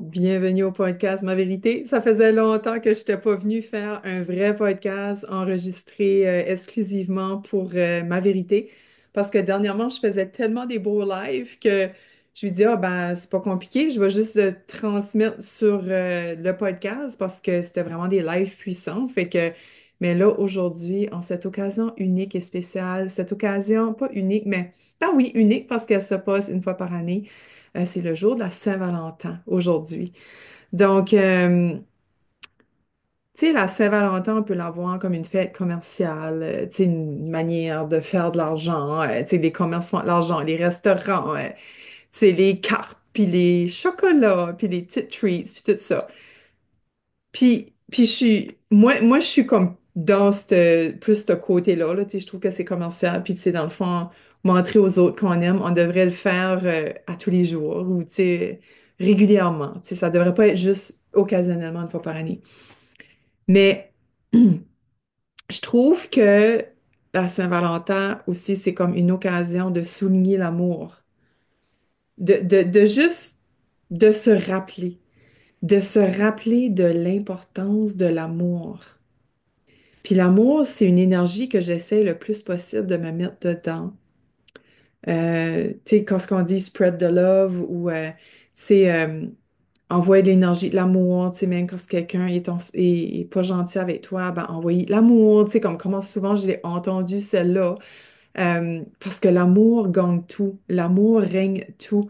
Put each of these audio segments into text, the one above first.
bienvenue au podcast Ma Vérité. Ça faisait longtemps que je n'étais pas venue faire un vrai podcast enregistré exclusivement pour Ma Vérité parce que dernièrement, je faisais tellement des beaux lives que je lui dis, ah ben, c'est pas compliqué, je vais juste le transmettre sur le podcast parce que c'était vraiment des lives puissants. Mais là, aujourd'hui, en cette occasion unique et spéciale, cette occasion, pas unique, mais, ah oui, unique parce qu'elle se passe une fois par année. C'est le jour de la Saint-Valentin aujourd'hui. Donc, tu sais, la Saint-Valentin, on peut la voir comme une fête commerciale, tu sais, une manière de faire de l'argent, tu sais, les commerces font de l'argent, les restaurants, tu sais, les cartes, puis les chocolats, puis les petites treats, puis tout ça. Puis moi, je suis comme dans plus ce côté-là, tu sais, je trouve que c'est commercial, puis tu sais, dans le fond, montrer aux autres qu'on aime, on devrait le faire à tous les jours ou, tu sais, régulièrement. Tu sais, ça devrait pas être juste occasionnellement une fois par année. Mais je trouve que la Saint-Valentin aussi, c'est comme une occasion de souligner l'amour, de juste de se rappeler de l'importance de l'amour. Puis l'amour, c'est une énergie que j'essaie le plus possible de me mettre dedans. Tu sais, quand ce qu'on dit spread the love ou c'est envoyer de l'énergie, de l'amour, tu sais, même quand quelqu'un est pas gentil avec toi, ben envoyer de l'amour, tu sais, comme comment souvent je l'ai entendu celle-là. Parce que l'amour gagne tout, l'amour règne tout.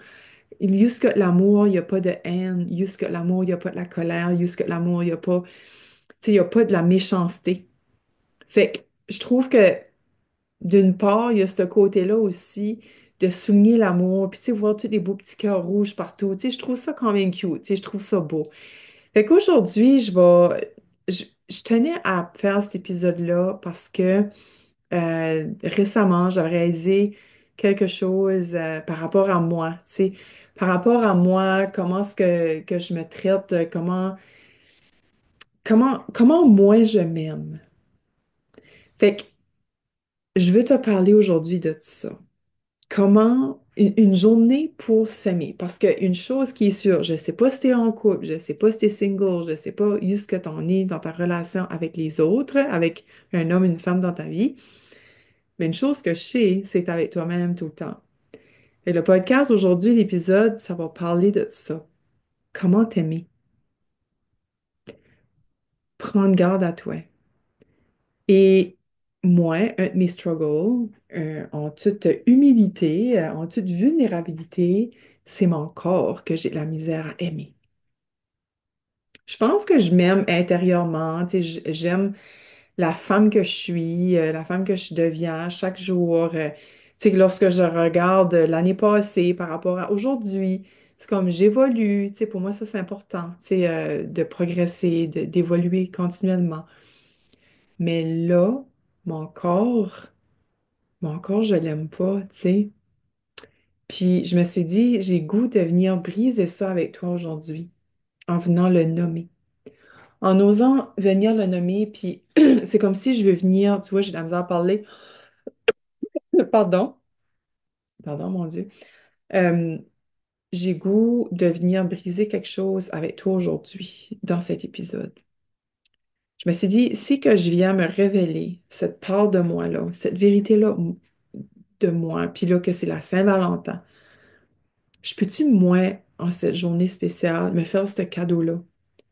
Jusque l'amour, il n'y a pas de haine, jusque l'amour, il n'y a pas de la colère, jusque l'amour, il n'y a pas, tu sais, il n'y a pas de la méchanceté. Fait que je trouve que d'une part, il y a ce côté-là aussi de souligner l'amour, puis tu sais, voir tous les beaux petits cœurs rouges partout. Tu sais, je trouve ça quand même cute, tu sais, je trouve ça beau. Fait qu'aujourd'hui, je tenais à faire cet épisode-là parce que récemment, j'avais réalisé quelque chose par rapport à moi, tu sais, par rapport à moi, comment est-ce que je me traite, comment moi je m'aime. Fait que je veux te parler aujourd'hui de ça. Comment une journée pour s'aimer. Parce qu'une chose qui est sûre, je ne sais pas si tu es en couple, je ne sais pas si tu es single, je ne sais pas où ce que tu en es dans ta relation avec les autres, avec un homme, une femme dans ta vie. Mais une chose que je sais, c'est que t'es avec toi-même tout le temps. Et le podcast aujourd'hui, l'épisode, ça va parler de ça. Comment t'aimer? Prendre garde à toi. Et moi, un de mes struggles, en toute humilité, en toute vulnérabilité, c'est mon corps que j'ai de la misère à aimer. Je pense que je m'aime intérieurement, tu sais, j'aime la femme que je suis, la femme que je deviens chaque jour. Tu sais, lorsque je regarde l'année passée par rapport à aujourd'hui, c'est comme j'évolue, tu sais, pour moi ça c'est important, tu sais, de progresser, d'évoluer continuellement. Mais là, mon corps, mon corps, je l'aime pas, tu sais. Puis je me suis dit, j'ai goût de venir briser ça avec toi aujourd'hui, en venant le nommer. En osant venir le nommer, puis c'est comme si je veux venir, tu vois, j'ai de la misère à parler. Pardon, pardon, mon Dieu. Euh, j'ai goût de venir briser quelque chose avec toi aujourd'hui, dans cet épisode. Je me suis dit, si que je viens me révéler cette part de moi-là, cette vérité-là de moi, puis là que c'est la Saint-Valentin, je peux-tu, moi, en cette journée spéciale, me faire ce cadeau-là,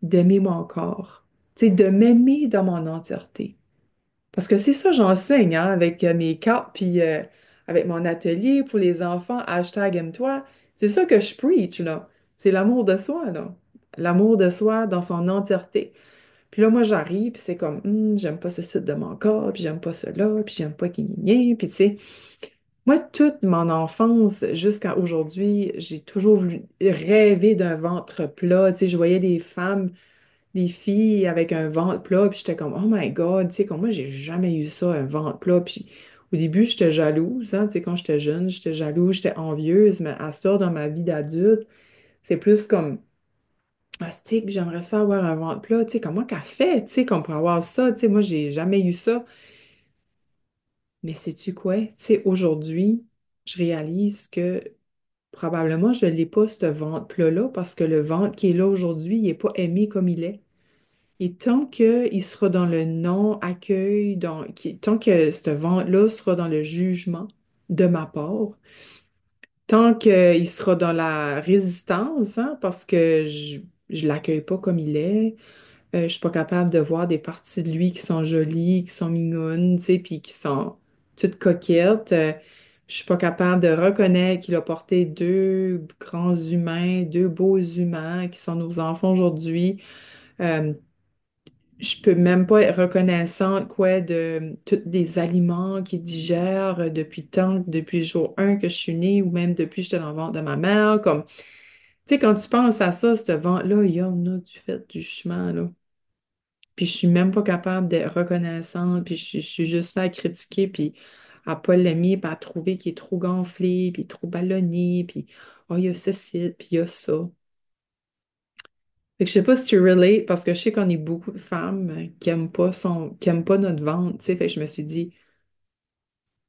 d'aimer mon corps, tu sais, de m'aimer dans mon entièreté? Parce que c'est ça, j'enseigne, hein, avec mes cartes, puis avec mon atelier pour les enfants, hashtag aime-toi. C'est ça que je preach, là. C'est l'amour de soi, là. L'amour de soi dans son entièreté. Puis là, moi, j'arrive, puis c'est comme, j'aime pas ce site de mon corps, puis j'aime pas cela, puis j'aime pas qui puis tu sais, moi, toute mon enfance jusqu'à aujourd'hui, j'ai toujours voulu rêver d'un ventre plat. Tu sais, je voyais des femmes, des filles avec un ventre plat, puis j'étais comme, oh my God, tu sais, comme moi, j'ai jamais eu ça, un ventre plat. Puis au début, j'étais jalouse, hein, tu sais, quand j'étais jeune, j'étais jalouse, j'étais envieuse, mais à ça, dans ma vie d'adulte, c'est plus comme, ah, c'est que j'aimerais ça avoir un ventre plat, tu sais, comment qu'elle fait, tu sais, qu'on peut avoir ça, tu sais, moi, j'ai jamais eu ça. Mais sais-tu quoi? Tu sais, aujourd'hui, je réalise que probablement je ne l'ai pas, ce ventre plat-là, parce que le ventre qui est là aujourd'hui, il n'est pas aimé comme il est. Et tant qu'il sera dans le non-accueil, tant que ce ventre-là sera dans le jugement de ma part, tant qu'il sera dans la résistance, hein, parce que je l'accueille pas comme il est, je suis pas capable de voir des parties de lui qui sont jolies, qui sont mignonnes, tu sais, puis qui sont toutes coquettes. Je suis pas capable de reconnaître qu'il a porté deux grands humains, deux beaux humains qui sont nos enfants aujourd'hui. Euh, je peux même pas être reconnaissante, quoi, de tous les aliments qu'il digère depuis le jour 1 que je suis née ou même depuis que j'étais dans le ventre de ma mère. Comme, tu sais, quand tu penses à ça, ce ventre-là, il y en a du fait du chemin, là. Puis je suis même pas capable d'être reconnaissante, puis je suis juste là à critiquer, puis à pas l'aimer, puis à trouver qu'il est trop gonflé, puis trop ballonné, puis oh, il y a ceci, puis il y a ça. Fait que je sais pas si tu relates, parce que je sais qu'on est beaucoup de femmes qui aiment pas notre ventre, tu sais. Fait que je me suis dit,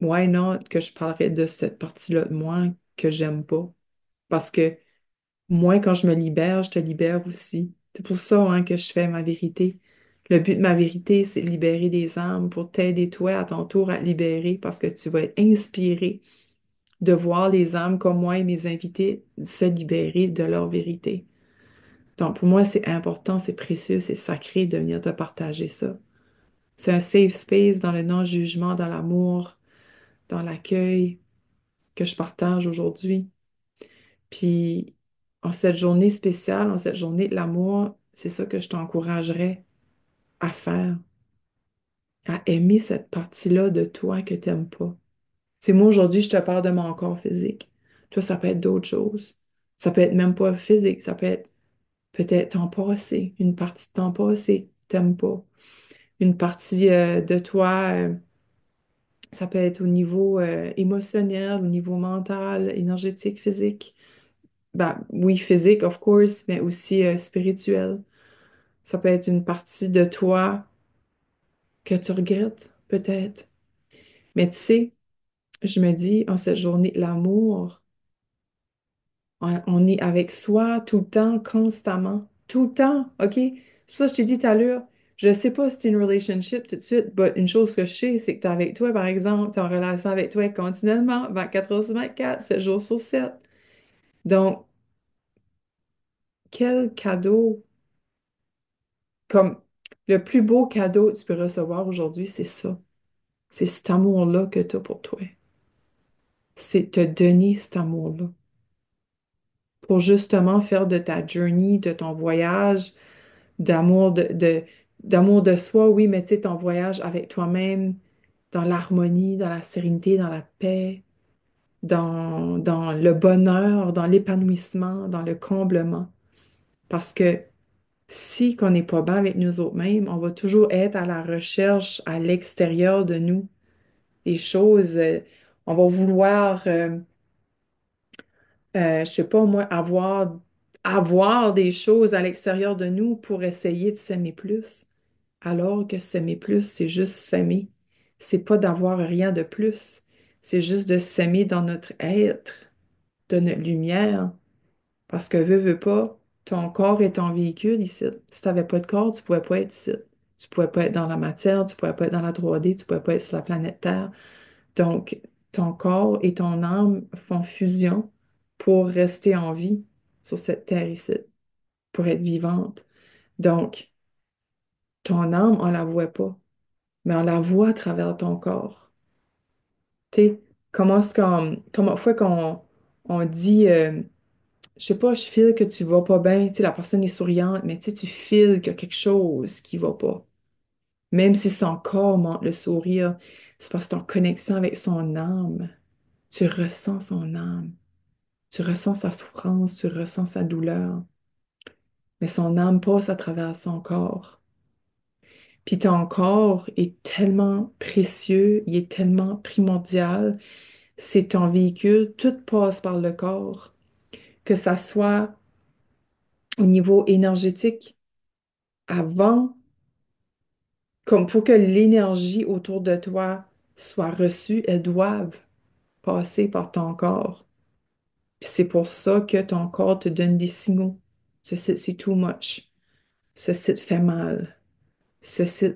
why not que je parlerais de cette partie-là de moi que j'aime pas? Parce que moi, quand je me libère, je te libère aussi. C'est pour ça, hein, que je fais ma vérité. Le but de ma vérité, c'est de libérer des âmes pour t'aider toi à ton tour à te libérer parce que tu vas être inspiré de voir les âmes comme moi et mes invités se libérer de leur vérité. Donc, pour moi, c'est important, c'est précieux, c'est sacré de venir te partager ça. C'est un safe space dans le non-jugement, dans l'amour, dans l'accueil que je partage aujourd'hui. Puis, en cette journée spéciale, en cette journée de l'amour, c'est ça que je t'encouragerais à faire, à aimer cette partie-là de toi que tu n'aimes pas. C'est moi aujourd'hui, je te parle de mon corps physique. Toi, ça peut être d'autres choses. Ça peut être même pas physique, ça peut être peut-être ton passé, une partie de ton passé que tu n'aimes pas. Une partie de toi, ça peut être au niveau émotionnel, au niveau mental, énergétique, physique. Ben, oui, physique, of course, mais aussi spirituel. Ça peut être une partie de toi que tu regrettes, peut-être. Mais tu sais, je me dis, en cette journée, l'amour, on est avec soi tout le temps, constamment, tout le temps, OK? C'est pour ça que je t'ai dit tout à l'heure, je sais pas si c'est une relationship tout de suite, mais une chose que je sais, c'est que tu es avec toi, par exemple, tu es en relation avec toi continuellement, 24 heures sur 24, 7 jours sur 7. Donc, quel cadeau, comme le plus beau cadeau que tu peux recevoir aujourd'hui, c'est ça. C'est cet amour-là que tu as pour toi. C'est te donner cet amour-là pour justement faire de ta journey, de ton voyage, d'amour d'amour de soi, oui, mais tu sais, ton voyage avec toi-même, dans l'harmonie, dans la sérénité, dans la paix, dans le bonheur, dans l'épanouissement, dans le comblement. Parce que si qu'on n'est pas bien avec nous autres-mêmes, on va toujours être à la recherche à l'extérieur de nous des choses. On va vouloir, je sais pas moi, avoir des choses à l'extérieur de nous pour essayer de s'aimer plus. Alors que s'aimer plus, c'est juste s'aimer. C'est pas d'avoir rien de plus. C'est juste de s'aimer dans notre être, de notre lumière. Parce que veux pas, ton corps est ton véhicule ici. Si tu n'avais pas de corps, tu ne pouvais pas être ici. Tu ne pouvais pas être dans la matière, tu ne pouvais pas être dans la 3D, tu ne pouvais pas être sur la planète Terre. Donc, ton corps et ton âme font fusion pour rester en vie sur cette terre ici, pour être vivante. Donc, ton âme, on la voit pas, mais on la voit à travers ton corps. Tu sais, comment fois qu'on on dit, je sais pas, je file que tu vas pas bien, tu sais, la personne est souriante, mais tu sais, tu files qu'il y a quelque chose qui va pas. Même si son corps montre le sourire, c'est parce que tu es en connexion avec son âme. Tu ressens son âme. Tu ressens sa souffrance, tu ressens sa douleur. Mais son âme passe à travers son corps. Puis ton corps est tellement précieux, il est tellement primordial. C'est ton véhicule, tout passe par le corps, que ça soit au niveau énergétique, avant, comme pour que l'énergie autour de toi soit reçue, elles doivent passer par ton corps. Puis c'est pour ça que ton corps te donne des signaux. Ceci, c'est too much. Ceci te fait mal. Ceci,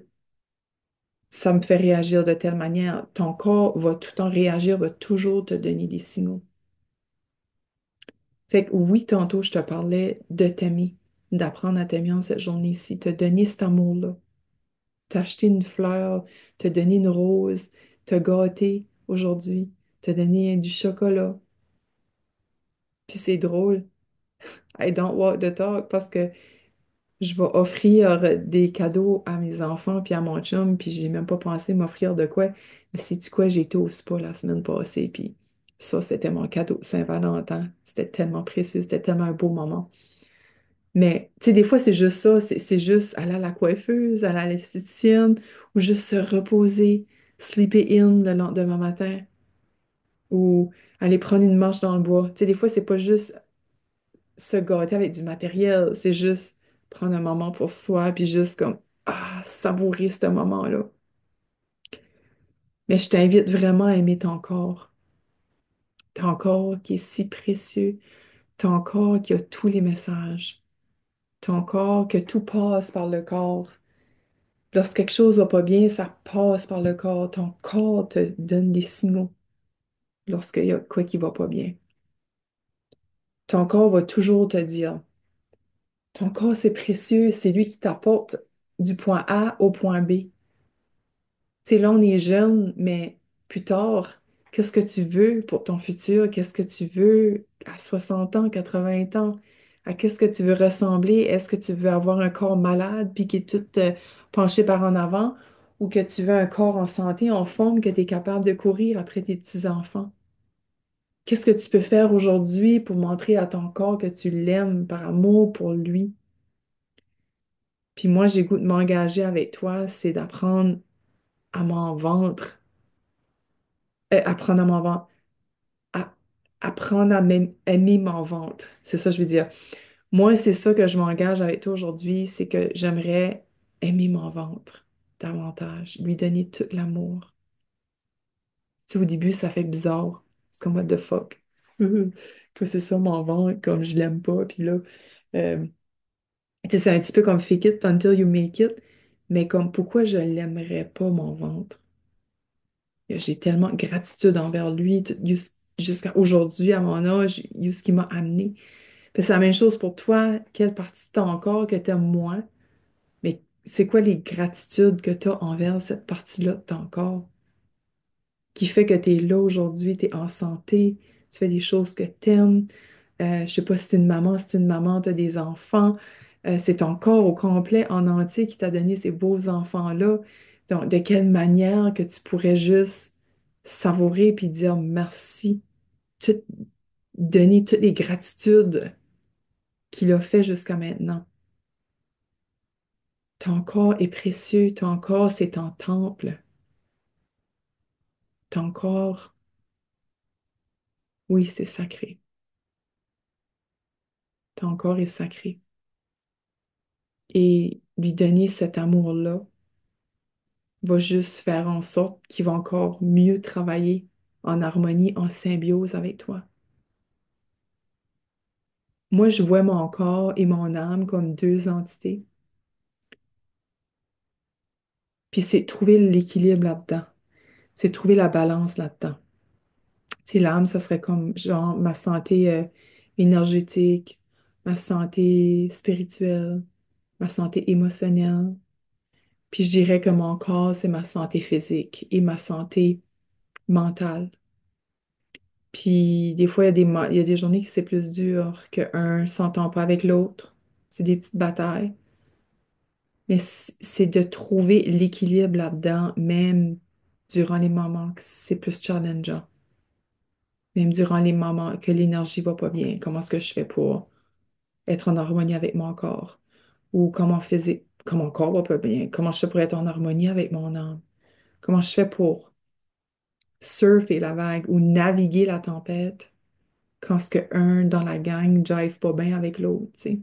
ça me fait réagir de telle manière. Ton corps va tout le temps réagir, va toujours te donner des signaux. Fait que oui, tantôt, je te parlais de t'aimer, d'apprendre à t'aimer en cette journée-ci, te donner cet amour-là, t'acheter une fleur, te donner une rose, te gâter aujourd'hui, te donner du chocolat. Puis c'est drôle. I don't walk the talk parce que je vais offrir des cadeaux à mes enfants puis à mon chum, puis j'ai même pas pensé m'offrir de quoi. Mais sais-tu quoi, j'ai été au spa la semaine passée, puis ça, c'était mon cadeau de Saint-Valentin. C'était tellement précieux, c'était tellement un beau moment. Mais, tu sais, des fois, c'est juste ça, c'est juste aller à la coiffeuse, aller à l'esthéticienne, ou juste se reposer, sleeper in le lendemain matin, ou aller prendre une marche dans le bois. Tu sais, des fois, c'est pas juste se gâter avec du matériel, c'est juste prendre un moment pour soi, puis juste comme, savourer ce moment-là. Mais je t'invite vraiment à aimer ton corps. Ton corps qui est si précieux, ton corps qui a tous les messages, ton corps que tout passe par le corps. Lorsque quelque chose va pas bien, ça passe par le corps. Ton corps te donne des signaux lorsqu'il y a quoi qui va pas bien. Ton corps va toujours te dire. Ton corps, c'est précieux, c'est lui qui t'apporte du point A au point B. Tu sais, là, on est jeune, mais plus tard, qu'est-ce que tu veux pour ton futur? Qu'est-ce que tu veux à 60 ans, 80 ans? À qu'est-ce que tu veux ressembler? Est-ce que tu veux avoir un corps malade puis qui est tout penché par en avant? Ou que tu veux un corps en santé, en forme, que tu es capable de courir après tes petits-enfants? Qu'est-ce que tu peux faire aujourd'hui pour montrer à ton corps que tu l'aimes par amour pour lui? Puis moi, j'ai goût de m'engager avec toi, c'est d'apprendre à m'en vendre. Apprendre à m'en vendre. à- Apprendre à aimer m'en vendre. C'est ça que je veux dire. Moi, c'est ça que je m'engage avec toi aujourd'hui, c'est que j'aimerais aimer m'en vendre davantage, lui donner tout l'amour. Tu sais, au début, ça fait bizarre. C'est comme what the fuck. Que c'est ça, m'en vendre, comme je l'aime pas. Puis là, euh, tu sais, c'est un petit peu comme fake it until you make it. Mais comme pourquoi je l'aimerais pas m'en vendre? J'ai tellement de gratitude envers lui jusqu'à aujourd'hui, à mon âge, ce qui m'a amené. Puis c'est la même chose pour toi. Quelle partie de ton corps que tu aimes moins? Mais c'est quoi les gratitudes que tu as envers cette partie-là de ton corps qui fait que tu es là aujourd'hui, tu es en santé, tu fais des choses que tu aimes. Je sais pas si tu es une maman, si tu es une maman, tu as des enfants. C'est ton corps au complet, en entier, qui t'a donné ces beaux enfants-là. Donc, de quelle manière que tu pourrais juste savourer puis dire merci, tout- donner toutes les gratitudes qu'il a fait jusqu'à maintenant. Ton corps est précieux, ton corps, c'est ton temple. Ton corps, oui, c'est sacré. Ton corps est sacré. Et lui donner cet amour-là va juste faire en sorte qu'il va encore mieux travailler en harmonie, en symbiose avec toi. Moi, je vois mon corps et mon âme comme deux entités. Puis c'est trouver l'équilibre là-dedans. C'est trouver la balance là-dedans. Tu sais, l'âme, ça serait comme genre ma santé énergétique, ma santé spirituelle, ma santé émotionnelle. Puis je dirais que mon corps, c'est ma santé physique et ma santé mentale. Puis des fois, il y a des journées que c'est plus dur, qu'un s'entend pas avec l'autre. C'est des petites batailles. Mais c'est de trouver l'équilibre là-dedans, même durant les moments que c'est plus challengeant. Même durant les moments que l'énergie va pas bien. Comment est-ce que je fais pour être en harmonie avec mon corps? Ou comment mon corps va pas bien? Comment je fais pour être en harmonie avec mon âme? Comment je fais pour surfer la vague ou naviguer la tempête quand ce que un dans la gang jive pas bien avec l'autre, tu sais.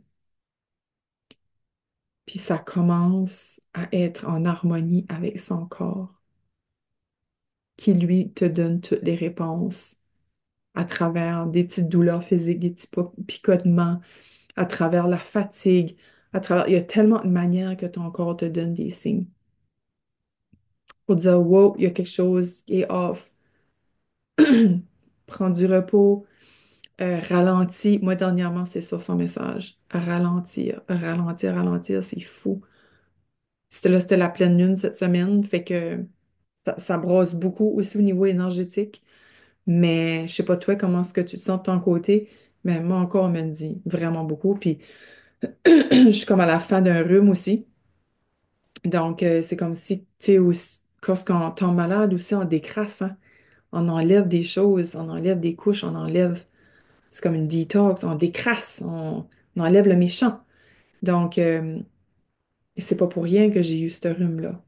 Puis ça commence à être en harmonie avec son corps, qui lui te donne toutes les réponses à travers des petites douleurs physiques, des petits picotements, à travers la fatigue, à travers... Il y a tellement de manières que ton corps te donne des signes pour dire, wow, il y a quelque chose qui est off. Prends du repos, ralentis. Moi, dernièrement, c'est ça son message. Ralentir, ralentir, ralentir, c'est fou. C'était la pleine lune cette semaine, fait que ça brosse beaucoup aussi au niveau énergétique. Mais je sais pas toi comment est-ce que tu te sens de ton côté, mais moi encore, on me le dit vraiment beaucoup. Puis je suis comme à la fin d'un rhume aussi. Donc, c'est comme si, tu sais, aussi, quand on tombe malade aussi, on décrasse, hein. On enlève des choses, on enlève des couches, on enlève. C'est comme une détox, on décrasse, on enlève le méchant. Donc, c'est pas pour rien que j'ai eu ce rhume-là.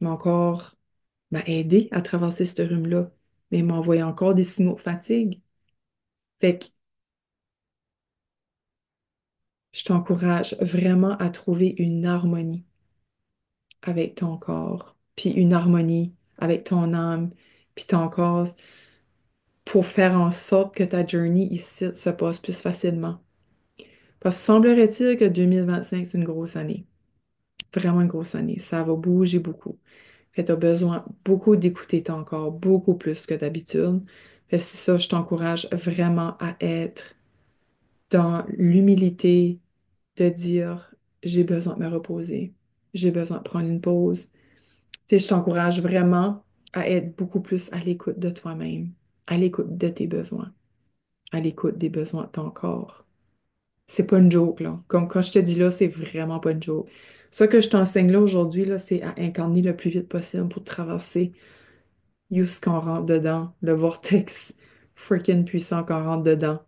Mais encore m'a aidé à traverser ce rhume-là. Mais il m'a envoyé encore des signaux de fatigue. Fait que je t'encourage vraiment à trouver une harmonie avec ton corps, puis une harmonie avec ton âme, puis ton corps, pour faire en sorte que ta journey ici se passe plus facilement. Parce que semblerait-il que 2025, c'est une grosse année. Vraiment une grosse année. Ça va bouger beaucoup. Fait que tu as besoin beaucoup d'écouter ton corps, beaucoup plus que d'habitude. Fait que c'est ça, je t'encourage vraiment à être dans l'humilité de dire, j'ai besoin de me reposer, j'ai besoin de prendre une pause. Tu sais, je t'encourage vraiment à être beaucoup plus à l'écoute de toi-même, à l'écoute de tes besoins, à l'écoute des besoins de ton corps. C'est pas une joke, là. Comme quand je te dis là, c'est vraiment pas une joke. Ce que je t'enseigne là aujourd'hui, là, c'est à incarner le plus vite possible pour traverser ce qu'on rentre dedans, le vortex freaking puissant qu'on rentre dedans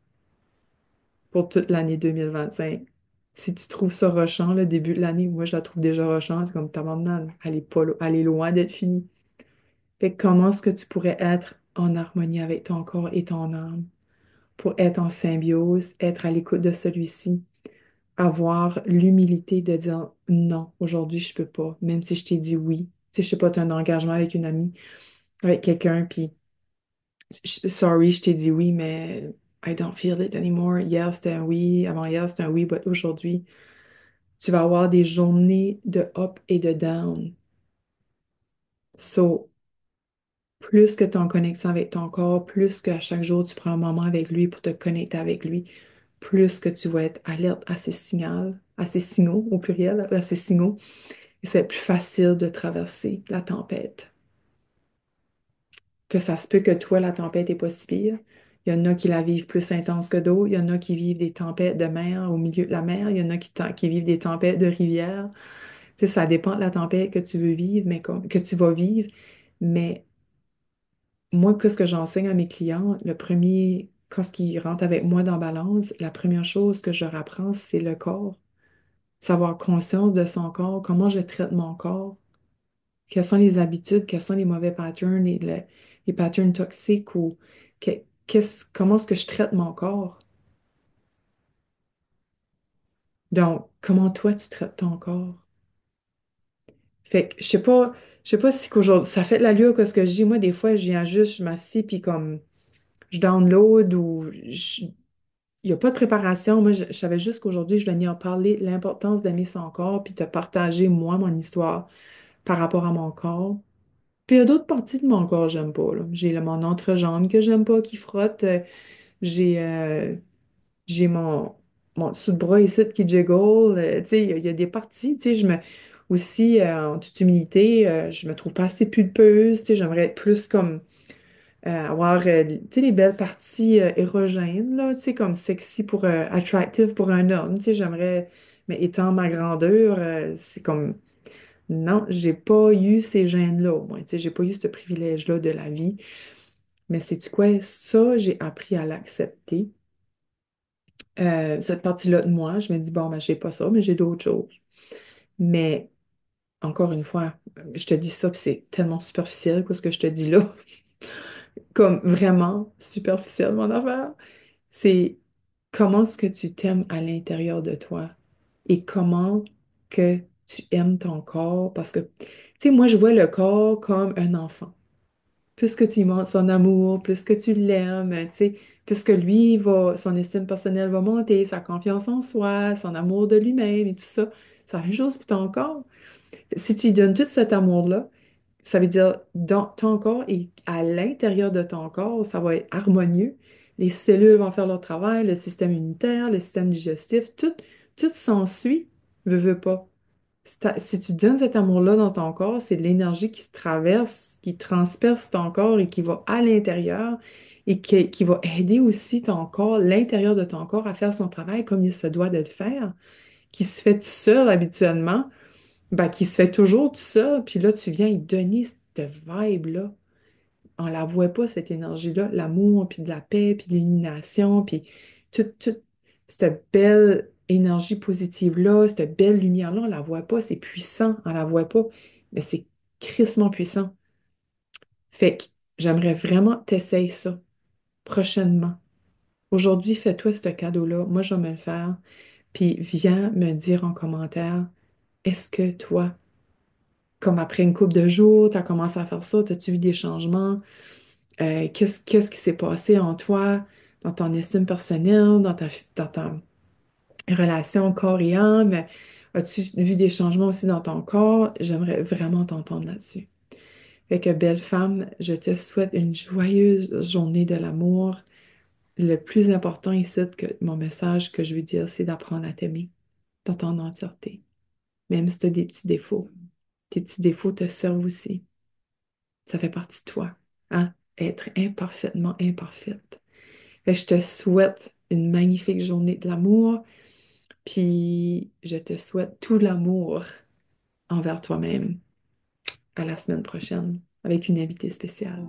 pour toute l'année 2025. Si tu trouves ça rushant, le début de l'année, moi je la trouve déjà rushant, c'est comme ta maman, elle est pas, elle est loin d'être finie. Fait que comment est-ce que tu pourrais être en harmonie avec ton corps et ton âme pour être en symbiose, être à l'écoute de celui-ci, avoir l'humilité de dire non, aujourd'hui je peux pas, même si je t'ai dit oui. Tu sais, je sais pas, tu as un engagement avec une amie, avec quelqu'un, puis sorry, je t'ai dit oui, mais I don't feel it anymore. Hier, c'était un oui, avant-hier, c'était un oui, mais aujourd'hui, tu vas avoir des journées de up et de down. So, plus que tu es en connexion avec ton corps, plus qu'à chaque jour, tu prends un moment avec lui pour te connecter avec lui, plus que tu vas être alerte à ces signaux, au pluriel, à ces signaux, et c'est plus facile de traverser la tempête. Que ça se peut que toi, la tempête est pas si pire. Il y en a qui la vivent plus intense que d'autres. Il y en a qui vivent des tempêtes de mer au milieu de la mer. Il y en a qui vivent des tempêtes de rivière. Tu sais, ça dépend de la tempête que tu veux vivre, mais que tu vas vivre. Mais moi, qu'est-ce que j'enseigne à mes clients? Le premier, quand ils rentrent avec moi dans Balance, la première chose que je leur apprends, c'est le corps. Savoir conscience de son corps, comment je traite mon corps. Quelles sont les habitudes, quels sont les mauvais patterns, les patterns toxiques ou comment est-ce que je traite mon corps? Donc, comment toi tu traites ton corps? Fait que je sais pas si qu'aujourd'hui, ça fait de l'allure que ce que je dis, moi, des fois, je viens juste, je m'assieds puis comme je download il n'y a pas de préparation. Moi, je savais juste qu'aujourd'hui, je venais en parler, l'importance d'aimer son corps puis de partager, moi, mon histoire par rapport à mon corps. Puis il y a d'autres parties de mon corps que j'aime pas, là. J'ai mon entrejambe que j'aime pas qui frotte. J'ai j'ai mon dessous de bras ici qui jiggle. Tu sais, il y a des parties. Tu sais, aussi, en toute humilité, je me trouve pas assez pulpeuse. Tu sais, j'aimerais être plus comme avoir tu sais, les belles parties érogènes, là, tu sais, comme sexy attractive pour un homme. Tu sais, j'aimerais, mais étant ma grandeur, c'est comme. Non, j'ai pas eu ces gènes-là, au moins. Tu sais, j'ai pas eu ce privilège-là de la vie. Mais sais-tu quoi? Ça, j'ai appris à l'accepter. Cette partie-là de moi, je me dis, bon, ben, j'ai pas ça, mais j'ai d'autres choses. Mais encore une fois, je te dis ça, puis c'est tellement superficiel, quoi, ce que je te dis là. Comme vraiment superficiel, mon affaire. C'est comment est-ce que tu t'aimes à l'intérieur de toi et comment que tu aimes ton corps. Parce que, tu sais, moi, je vois le corps comme un enfant. plus que tu y montres son amour, plus que tu l'aimes, tu sais, plus que lui son estime personnelle va monter, sa confiance en soi, son amour de lui-même et tout ça. C'est la même chose pour ton corps. Si tu lui donnes tout cet amour-là, ça veut dire dans ton corps et à l'intérieur de ton corps, ça va être harmonieux. Les cellules vont faire leur travail, le système immunitaire, le système digestif, tout s'ensuit, veut pas. Si tu donnes cet amour-là dans ton corps, c'est de l'énergie qui se traverse, qui transperce ton corps et qui va à l'intérieur et qui va aider aussi ton corps, l'intérieur de ton corps, à faire son travail comme il se doit de le faire, qui se fait tout seul habituellement, ben, qui se fait toujours tout seul, puis là, tu viens y donner cette vibe-là. On la voit pas, cette énergie-là, l'amour, puis de la paix, puis de l'illumination, puis toute cette belle énergie positive-là, cette belle lumière-là, on la voit pas, c'est puissant, on la voit pas, mais c'est crissement puissant. Fait que j'aimerais vraiment t'essayer ça prochainement. Aujourd'hui, fais-toi ce cadeau-là, moi je vais me le faire, puis viens me dire en commentaire, est-ce que toi, comme après une couple de jours, tu as commencé à faire ça, as-tu vu des changements? Qu'est-ce qui s'est passé en toi, dans ton estime personnelle, dans ta relation corps et âme? As-tu vu des changements aussi dans ton corps? J'aimerais vraiment t'entendre là-dessus. Fait que belle femme, je te souhaite une joyeuse journée de l'amour. Le plus important ici, que mon message que je veux dire, c'est d'apprendre à t'aimer dans ton entièreté, même si tu as des petits défauts. Tes petits défauts te servent aussi. Ça fait partie de toi, hein? Être imparfaitement imparfaite. Fait que je te souhaite une magnifique journée de l'amour, puis je te souhaite tout l'amour envers toi-même. À la semaine prochaine avec une invitée spéciale.